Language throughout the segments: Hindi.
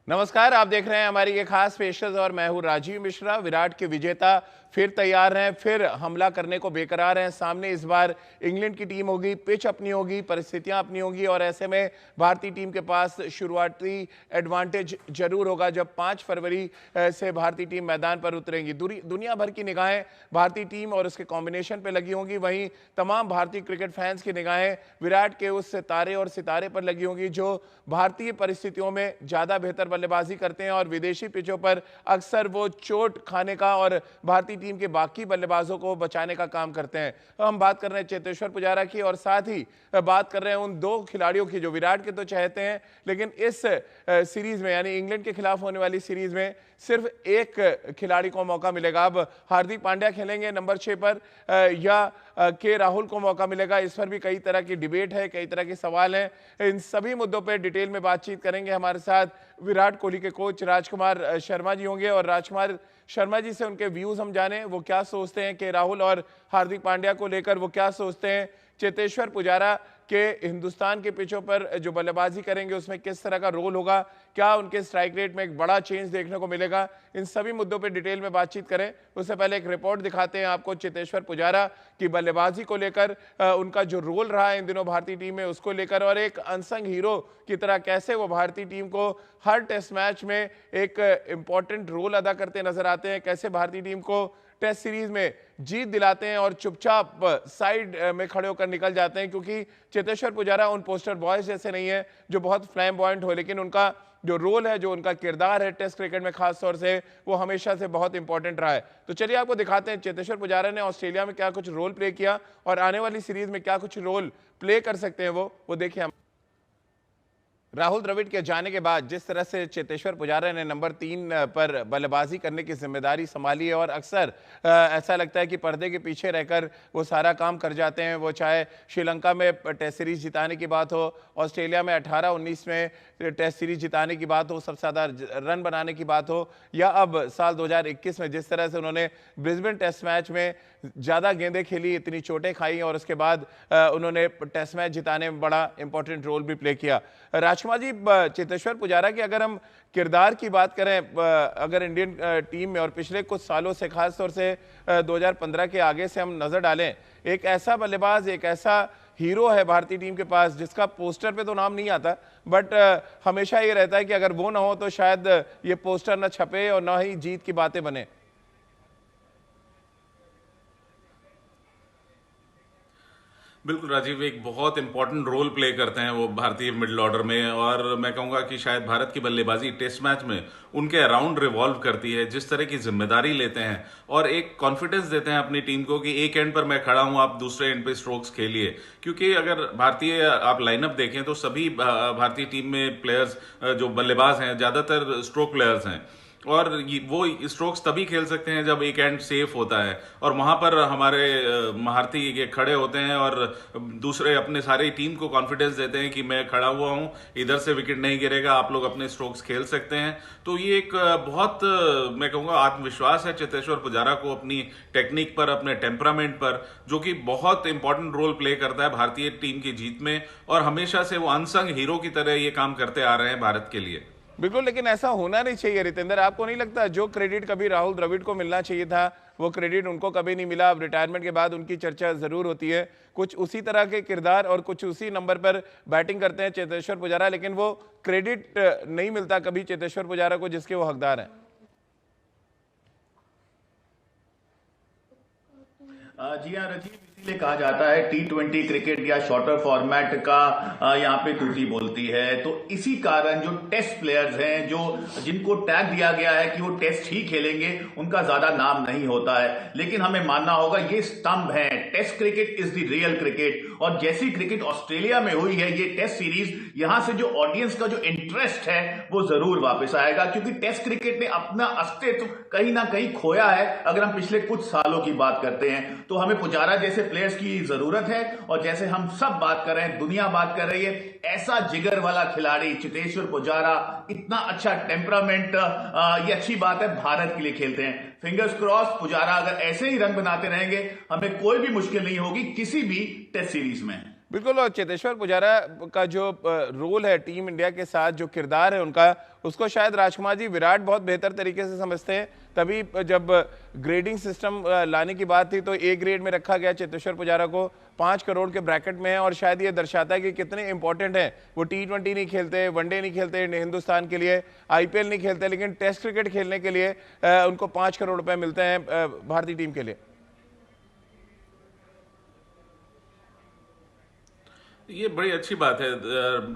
नमस्कार, आप देख रहे हैं हमारी ये खास पेशकश और मैं हूं राजीव मिश्रा। विराट के विजेता फिर तैयार हैं, फिर हमला करने को बेकरार हैं। सामने इस बार इंग्लैंड की टीम होगी, पिच अपनी होगी, परिस्थितियां अपनी होंगी और ऐसे में भारतीय टीम के पास शुरुआती एडवांटेज जरूर होगा जब 5 फरवरी से भारतीय टीम मैदान पर उतरेंगी। दुनिया भर की निगाहें भारतीय टीम और उसके कॉम्बिनेशन पर लगी होंगी, वहीं तमाम भारतीय क्रिकेट फैंस की निगाहें विराट के उस तारे और सितारे पर लगी होंगी जो भारतीय परिस्थितियों में ज्यादा बेहतर बल्लेबाजी करते हैं और विदेशी पिचों पर अक्सर वो चोट खाने का और भारतीय टीम के बाकी बल्लेबाजों को बचाने का काम करते हैं। हम बात कर रहे हैं चेतेश्वर पुजारा की और साथ ही बात कर रहे हैं उन 2 खिलाड़ियों की जो विराट के तो चाहते हैं, लेकिन इस सीरीज में यानी इंग्लैंड के खिलाफ होने वाली सीरीज में सिर्फ एक खिलाड़ी को मौका मिलेगा। अब हार्दिक पांड्या खेलेंगे नंबर 6 पर या के राहुल को मौका मिलेगा, इस पर भी कई तरह की डिबेट है, कई तरह के सवाल हैं। इन सभी मुद्दों पर डिटेल में बातचीत करेंगे। हमारे साथ विराट कोहली के कोच राजकुमार शर्मा जी होंगे और राजकुमार शर्मा जी से उनके व्यूज हम जाने, वो क्या सोचते हैं कि राहुल और हार्दिक पांड्या को लेकर, वो क्या सोचते हैं चेतेश्वर पुजारा के हिंदुस्तान के पिचों पर जो बल्लेबाजी करेंगे उसमें किस तरह का रोल होगा, क्या उनके स्ट्राइक रेट में एक बड़ा चेंज देखने को मिलेगा। इन सभी मुद्दों पर डिटेल में बातचीत करें उससे पहले एक रिपोर्ट दिखाते हैं आपको चेतेश्वर पुजारा की बल्लेबाजी को लेकर, उनका जो रोल रहा है इन दिनों भारतीय टीम में उसको लेकर और एक अनसंग हीरो की तरह कैसे वो भारतीय टीम को हर टेस्ट मैच में एक इंपॉर्टेंट रोल अदा करते नजर आते हैं, कैसे भारतीय टीम को टेस्ट सीरीज में जीत दिलाते हैं और चुपचाप साइड में खड़े होकर निकल जाते हैं। क्योंकि चेतेश्वर पुजारा उन पोस्टर बॉयज जैसे नहीं है जो बहुत फ्लैम्बॉयंट हो, लेकिन उनका जो रोल है, जो उनका किरदार है टेस्ट क्रिकेट में खास तौर से, वो हमेशा से बहुत इंपॉर्टेंट रहा है। तो चलिए आपको दिखाते हैं चेतेश्वर पुजारा ने ऑस्ट्रेलिया में क्या कुछ रोल प्ले किया और आने वाली सीरीज में क्या कुछ रोल प्ले कर सकते हैं वो देखिए हम। राहुल द्रविड़ के जाने के बाद जिस तरह से चेतेश्वर पुजारा ने नंबर 3 पर बल्लेबाजी करने की जिम्मेदारी संभाली है और अक्सर ऐसा लगता है कि पर्दे के पीछे रहकर वो सारा काम कर जाते हैं, वो चाहे श्रीलंका में टेस्ट सीरीज जिताने की बात हो, ऑस्ट्रेलिया में 18-19 में टेस्ट सीरीज जिताने की बात हो, सबसे ज़्यादा रन बनाने की बात हो, या अब साल 2021 में जिस तरह से उन्होंने ब्रिस्बेन टेस्ट मैच में ज़्यादा गेंदें खेली, इतनी चोटें खाई और उसके बाद उन्होंने टेस्ट मैच जिताने में बड़ा इंपॉर्टेंट रोल भी प्ले किया। राजकुमार जी, चेतेश्वर पुजारा की अगर हम किरदार की बात करें, अगर इंडियन टीम में और पिछले कुछ सालों से खास तौर से 2015 के आगे से हम नजर डालें, एक ऐसा बल्लेबाज, एक ऐसा हीरो है भारतीय टीम के पास जिसका पोस्टर पे तो नाम नहीं आता, बट हमेशा ये रहता है कि अगर वो ना हो तो शायद ये पोस्टर ना छपे और ना ही जीत की बातें बने। बिल्कुल राजीव, एक बहुत इंपॉर्टेंट रोल प्ले करते हैं वो भारतीय मिडिल ऑर्डर में, और मैं कहूंगा कि शायद भारत की बल्लेबाजी टेस्ट मैच में उनके अराउंड रिवॉल्व करती है। जिस तरह की जिम्मेदारी लेते हैं और एक कॉन्फिडेंस देते हैं अपनी टीम को कि एक एंड पर मैं खड़ा हूं, आप दूसरे एंड पे स्ट्रोक्स खेलिए। क्योंकि अगर भारतीय आप लाइनअप देखें तो सभी भारतीय टीम में प्लेयर्स जो बल्लेबाज हैं ज्यादातर स्ट्रोक प्लेयर्स हैं और वो स्ट्रोक्स तभी खेल सकते हैं जब एक एंड सेफ होता है, और वहां पर हमारे महारथी ये खड़े होते हैं और दूसरे अपने सारी टीम को कॉन्फिडेंस देते हैं कि मैं खड़ा हुआ हूं, इधर से विकेट नहीं गिरेगा, आप लोग अपने स्ट्रोक्स खेल सकते हैं। तो ये एक बहुत मैं कहूंगा आत्मविश्वास है चेतेश्वर पुजारा को अपनी टेक्निक पर, अपने टेम्परामेंट पर, जो कि बहुत इंपॉर्टेंट रोल प्ले करता है भारतीय टीम की जीत में, और हमेशा से वो अनसंग हीरो की तरह ये काम करते आ रहे हैं भारत के लिए। बिल्कुल, लेकिन ऐसा होना नहीं चाहिए रितेंद्र, आपको नहीं लगता जो क्रेडिट कभी राहुल द्रविड़ को मिलना चाहिए था वो क्रेडिट उनको कभी नहीं मिला। अब रिटायरमेंट के बाद उनकी चर्चा जरूर होती है, कुछ उसी तरह के किरदार और कुछ उसी नंबर पर बैटिंग करते हैं चेतेश्वर पुजारा, लेकिन वो क्रेडिट नहीं मिलता कभी चेतेश्वर पुजारा को जिसके वो हकदार हैं। जी हाँ राजीव, इसीलिए कहा जाता है T20 क्रिकेट या शॉर्टर फॉर्मेट का यहाँ पे टूटी बोलती है। तो इसी कारण जो टेस्ट प्लेयर्स हैं, जो जिनको टैग दिया गया है कि वो टेस्ट ही खेलेंगे, उनका ज्यादा नाम नहीं होता है। लेकिन हमें मानना होगा ये स्तंभ है, test cricket is the real cricket. और जैसी क्रिकेट ऑस्ट्रेलिया में हुई है ये टेस्ट सीरीज, यहां से जो ऑडियंस का जो इंटरेस्ट है वो जरूर वापस आएगा, क्योंकि टेस्ट क्रिकेट ने अपना अस्तित्व कहीं ना कहीं खोया है। अगर हम पिछले कुछ सालों की बात करते हैं तो हमें पुजारा जैसे प्लेयर्स की जरूरत है, और जैसे हम सब बात कर रहे हैं, दुनिया बात कर रही है, ऐसा जिगर वाला खिलाड़ी चेतेश्वर पुजारा, इतना अच्छा टेम्परामेंट, ये अच्छी बात है, भारत के लिए खेलते हैं। फिंगर्स क्रॉस, पुजारा अगर ऐसे ही रंग बनाते रहेंगे, हमें कोई भी मुश्किल नहीं होगी किसी भी टेस्ट सीरीज में। बिल्कुल, और चेतेश्वर पुजारा का जो रोल है टीम इंडिया के साथ, जो किरदार है उनका, उसको शायद राजकुमार जी विराट बहुत बेहतर तरीके से समझते हैं। तभी जब ग्रेडिंग सिस्टम लाने की बात थी तो ए ग्रेड में रखा गया चेतेश्वर पुजारा को, 5 करोड़ के ब्रैकेट में है, और शायद ये दर्शाता है कि कितने इंपॉर्टेंट है। वो T20 नहीं खेलते, वनडे नहीं खेलते हिंदुस्तान के लिए, IPL नहीं खेलते, लेकिन टेस्ट क्रिकेट खेलने के लिए उनको 5 करोड़ रुपए मिलते हैं भारतीय टीम के लिए। ये बड़ी अच्छी बात है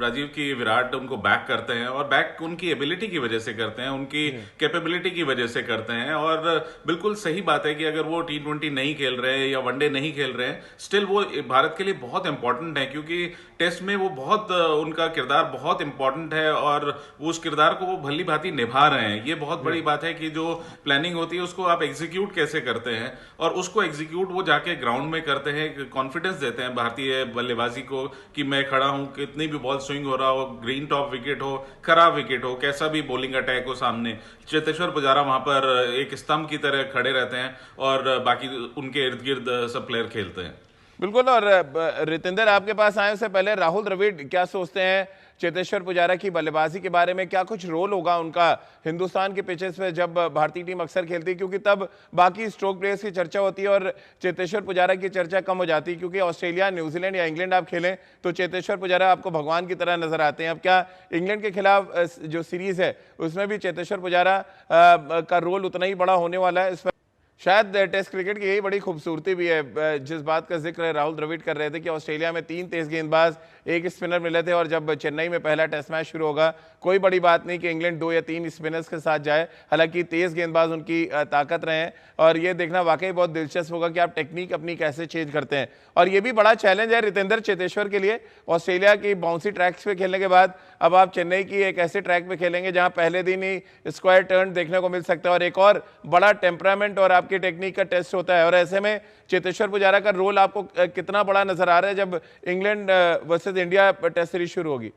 राजीव, की विराट उनको बैक करते हैं, और बैक उनकी एबिलिटी की वजह से करते हैं, उनकी कैपेबिलिटी की वजह से करते हैं। और बिल्कुल सही बात है कि अगर वो T20 नहीं खेल रहे हैं या वनडे नहीं खेल रहे हैं, स्टिल वो भारत के लिए बहुत इंपॉर्टेंट है, क्योंकि टेस्ट में वो बहुत उनका किरदार बहुत इंपॉर्टेंट है, और उस किरदार को वो भली भांति निभा रहे हैं। ये बहुत बड़ी बात है कि जो प्लानिंग होती है उसको आप एग्जीक्यूट कैसे करते हैं, और उसको एग्जीक्यूट वो जाके ग्राउंड में करते हैं, कॉन्फिडेंस देते हैं भारतीय बल्लेबाजी को कि मैं खड़ा हूं, कितनी भी बॉल स्विंग हो रहा हो, ग्रीन टॉप विकेट हो, खराब विकेट हो, कैसा भी बॉलिंग अटैक हो सामने, चेतेश्वर पुजारा वहां पर एक स्तंभ की तरह खड़े रहते हैं, और बाकी उनके इर्द गिर्द सब प्लेयर खेलते हैं। बिल्कुल, और रितेंद्र आपके पास आए उससे पहले राहुल द्रविड़ क्या सोचते हैं चेतेश्वर पुजारा की बल्लेबाजी के बारे में? क्या कुछ रोल होगा उनका हिंदुस्तान के पिचेस पे जब भारतीय टीम अक्सर खेलती है, क्योंकि तब बाकी स्ट्रोक प्लेयर्स की चर्चा होती है और चेतेश्वर पुजारा की चर्चा कम हो जाती है, क्योंकि ऑस्ट्रेलिया, न्यूजीलैंड या इंग्लैंड आप खेलें तो चेतेश्वर पुजारा आपको भगवान की तरह नजर आते हैं। अब क्या इंग्लैंड के खिलाफ जो सीरीज है उसमें भी चेतेश्वर पुजारा का रोल उतना ही बड़ा होने वाला है? इस पर शायद टेस्ट क्रिकेट की यही बड़ी खूबसूरती भी है, जिस बात का जिक्र राहुल द्रविड़ कर रहे थे कि ऑस्ट्रेलिया में 3 तेज गेंदबाज, 1 स्पिनर मिले थे, और जब चेन्नई में पहला टेस्ट मैच शुरू होगा, कोई बड़ी बात नहीं कि इंग्लैंड 2 या 3 स्पिनर्स के साथ जाए, हालांकि तेज गेंदबाज उनकी ताकत रहे हैं, और ये देखना वाकई बहुत दिलचस्प होगा कि आप टेक्निक अपनी कैसे चेंज करते हैं। और ये भी बड़ा चैलेंज है रितेंद्र चेतेश्वर के लिए, ऑस्ट्रेलिया की बाउंसी ट्रैक्स पे खेलने के बाद अब आप चेन्नई की एक ऐसे ट्रैक पे खेलेंगे जहां पहले दिन ही स्क्वायर टर्न देखने को मिल सकता है, और एक और बड़ा टेम्परामेंट और आपकी टेक्निक का टेस्ट होता है। और ऐसे में चेतेश्वर पुजारा का रोल आपको कितना बड़ा नजर आ रहा है जब England versus India test series शुरू होगी?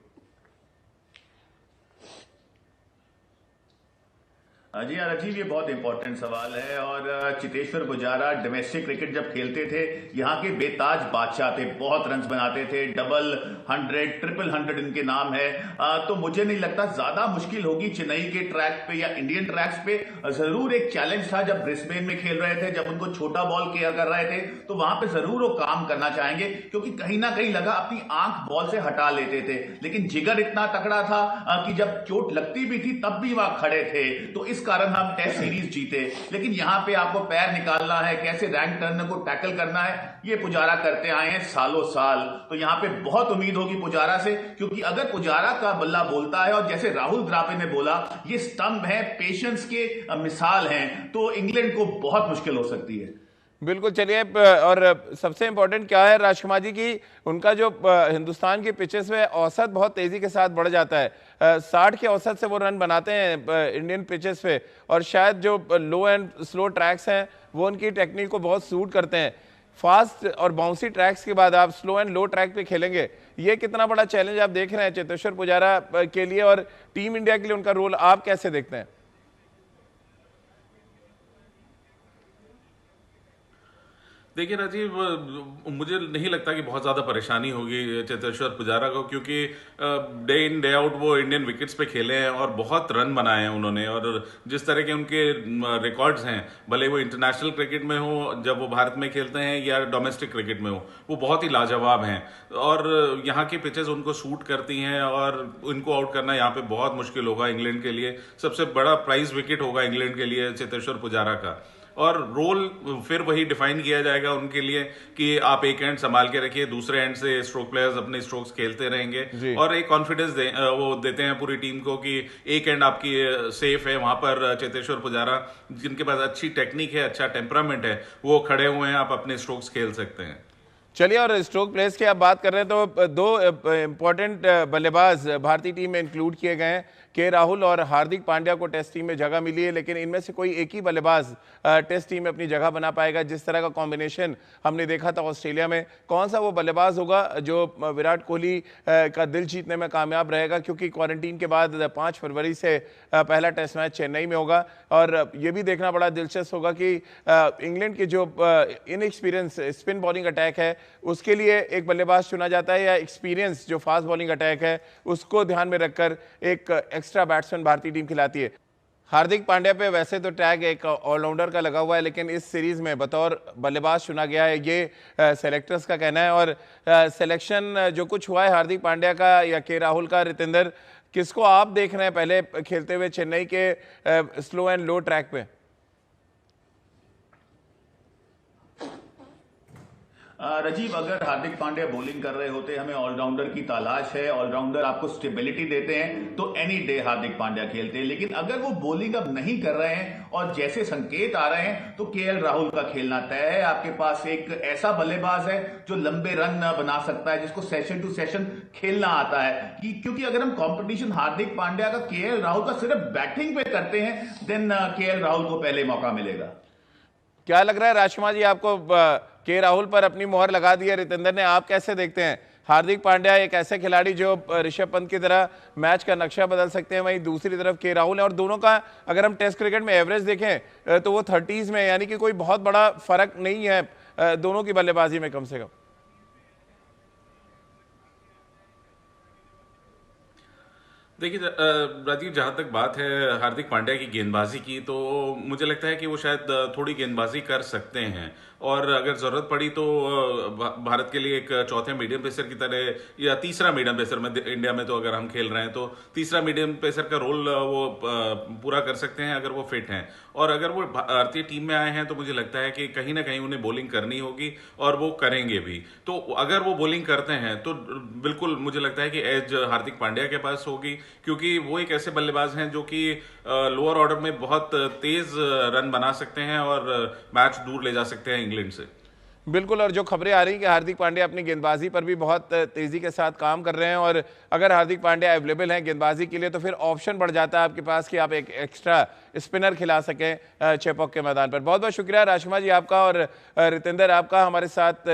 जी हाँ राजीव, ये बहुत इंपॉर्टेंट सवाल है। और चेतेश्वर पुजारा डोमेस्टिक क्रिकेट जब खेलते थे, यहाँ के बेताज बादशाह थे, बहुत रन्स बनाते थे, डबल 100, ट्रिपल 100 इनके नाम है। तो मुझे नहीं लगता ज्यादा मुश्किल होगी चेन्नई के ट्रैक पे या इंडियन ट्रैक्स पे। जरूर एक चैलेंज था जब ब्रिस्बेन में खेल रहे थे, जब उनको छोटा बॉल किया कर रहे थे, तो वहां पे जरूर वो काम करना चाहेंगे, क्योंकि कहीं ना कहीं लगा अपनी आंख बॉल से हटा लेते थे, लेकिन जिगर इतना तगड़ा था कि जब चोट लगती भी थी तब भी वहां खड़े थे। तो इस कारण हम टेस्ट सीरीज जीते। लेकिन यहां पे आपको पैर निकालना है, कैसे रैंक टर्नर को टैकल करना है, ये पुजारा करते आए हैं सालों साल। तो यहां पे बहुत उम्मीद होगी पुजारा से, क्योंकि अगर पुजारा का बल्ला बोलता है, और जैसे राहुल द्राविड़ ने बोला, ये स्टंप है, पेशेंस के मिसाल हैं, तो इंग्लैंड को बहुत मुश्किल हो सकती है। बिल्कुल, चलिए, और सबसे इंपॉर्टेंट क्या है राजकुमार जी की, उनका जो हिंदुस्तान के पिचेस में औसत बहुत तेजी के साथ बढ़ जाता है, 60 के औसत से वो रन बनाते हैं इंडियन पिचेस पे, और शायद जो लो एंड स्लो ट्रैक्स हैं वो उनकी टेक्निक को बहुत सूट करते हैं। फास्ट और बाउंसी ट्रैक्स के बाद आप स्लो एंड लो ट्रैक पे खेलेंगे, ये कितना बड़ा चैलेंज आप देख रहे हैं चेतेश्वर पुजारा के लिए, और टीम इंडिया के लिए उनका रोल आप कैसे देखते हैं? देखिए राजीव, मुझे नहीं लगता कि बहुत ज़्यादा परेशानी होगी चेतेश्वर पुजारा को, क्योंकि डे इन डे आउट वो इंडियन विकेट्स पे खेले हैं और बहुत रन बनाए हैं उन्होंने। और जिस तरह के उनके रिकॉर्ड्स हैं, भले वो इंटरनेशनल क्रिकेट में हो, जब वो भारत में खेलते हैं, या डोमेस्टिक क्रिकेट में हो, वो बहुत ही लाजवाब हैं। और यहाँ की पिचेस उनको सूट करती हैं, और इनको आउट करना यहाँ पे बहुत मुश्किल होगा इंग्लैंड के लिए। सबसे बड़ा प्राइज विकेट होगा इंग्लैंड के लिए चेतेश्वर पुजारा का। और रोल फिर वही डिफाइन किया जाएगा उनके लिए कि आप एक एंड संभाल के रखिए, दूसरे एंड से स्ट्रोक प्लेयर्स अपने स्ट्रोक्स खेलते रहेंगे, और एक कॉन्फिडेंस वो देते हैं पूरी टीम को कि एक एंड आपकी सेफ है। वहां पर चेतेश्वर पुजारा, जिनके पास अच्छी टेक्निक है, अच्छा टेम्परामेंट है, वो खड़े हुए हैं, आप अपने स्ट्रोक्स खेल सकते हैं। चलिए, और स्ट्रोक प्लेयर्स की आप बात कर रहे हैं तो 2 इंपॉर्टेंट बल्लेबाज भारतीय टीम में इंक्लूड किए गए हैं, के राहुल और हार्दिक पांड्या को टेस्ट टीम में जगह मिली है, लेकिन इनमें से कोई एक ही बल्लेबाज टेस्ट टीम में अपनी जगह बना पाएगा। जिस तरह का कॉम्बिनेशन हमने देखा था ऑस्ट्रेलिया में, कौन सा वो बल्लेबाज होगा जो विराट कोहली का दिल जीतने में कामयाब रहेगा? क्योंकि क्वारंटीन के बाद 5 फरवरी से पहला टेस्ट मैच चेन्नई में होगा, और ये भी देखना बड़ा दिलचस्प होगा कि इंग्लैंड की जो इनएक्सपीरियंस स्पिन बॉलिंग अटैक है उसके लिए एक बल्लेबाज चुना जाता है, या एक्सपीरियंस जो फास्ट बॉलिंग अटैक है उसको ध्यान में रखकर एक एक्स्ट्रा बैट्समैन भारतीय टीम खिलाती है? हार्दिक पांड्या पे वैसे तो टैग एक ऑलराउंडर का लगा हुआ है, लेकिन इस सीरीज में बतौर बल्लेबाज चुना गया है, ये सेलेक्टर्स का कहना है। और सिलेक्शन जो कुछ हुआ है हार्दिक पांड्या का या के राहुल का, रितेंद्र, किसको आप देख रहे हैं पहले खेलते हुए चेन्नई के स्लो एंड लो ट्रैक पे? राजीव, अगर हार्दिक पांड्या बॉलिंग कर रहे होते, हमें ऑलराउंडर की तलाश है, ऑलराउंडर आपको स्टेबिलिटी देते हैं, तो एनी डे हार्दिक पांड्या खेलते हैं। लेकिन अगर वो बॉलिंग अब नहीं कर रहे हैं और जैसे संकेत आ रहे हैं, तो केएल राहुल का खेलना तय है। आपके पास एक ऐसा बल्लेबाज है जो लंबे रन बना सकता है, जिसको सेशन टू सेशन खेलना आता है। क्योंकि अगर हम कंपटीशन हार्दिक पांड्या का केएल राहुल का सिर्फ बैटिंग पे करते हैं, देन केएल राहुल को पहले मौका मिलेगा। क्या लग रहा है राजकुमार जी आपको, के राहुल पर अपनी मोहर लगा दी है रितेंद्र ने? आप कैसे देखते हैं? हार्दिक पांड्या एक ऐसे खिलाड़ी जो ऋषभ पंत की तरह मैच का नक्शा बदल सकते हैं, वहीं दूसरी तरफ के राहुल है, और दोनों का अगर हम टेस्ट क्रिकेट में एवरेज देखें तो वो 30s में, यानी कि कोई बहुत बड़ा फर्क नहीं है दोनों की बल्लेबाजी में कम से कम। देखिए राजीव, जहाँ तक बात है हार्दिक पांड्या की गेंदबाजी की, तो मुझे लगता है कि वो शायद थोड़ी गेंदबाजी कर सकते हैं, और अगर जरूरत पड़ी तो भारत के लिए एक चौथे मीडियम पेसर की तरह या तीसरा मीडियम पेसर में, इंडिया में तो अगर हम खेल रहे हैं तो तीसरा मीडियम पेसर का रोल वो पूरा कर सकते हैं अगर वो फिट हैं। और अगर वो भारतीय टीम में आए हैं तो मुझे लगता है कि कहीं ना कहीं उन्हें बॉलिंग करनी होगी, और वो करेंगे भी। तो अगर वो बॉलिंग करते हैं तो बिल्कुल मुझे लगता है कि एज हार्दिक पांड्या के पास होगी, क्योंकि वो एक ऐसे बल्लेबाज हैं जो कि लोअर ऑर्डर में बहुत तेज रन बना सकते हैं और मैच दूर ले जा सकते हैं इंग्लैंड से। बिल्कुल, और जो खबरें आ रही हैं कि हार्दिक पांड्या अपनी गेंदबाजी पर भी बहुत तेजी के साथ काम कर रहे हैं, और अगर हार्दिक पांड्या अवेलेबल हैं गेंदबाजी के लिए तो फिर ऑप्शन बढ़ जाता है आपके पास कि आप एक एक्स्ट्रा स्पिनर खिला सकें चेपॉक के मैदान पर। बहुत बहुत शुक्रिया राजकुमार जी आपका और रितेंद्र आपका हमारे साथ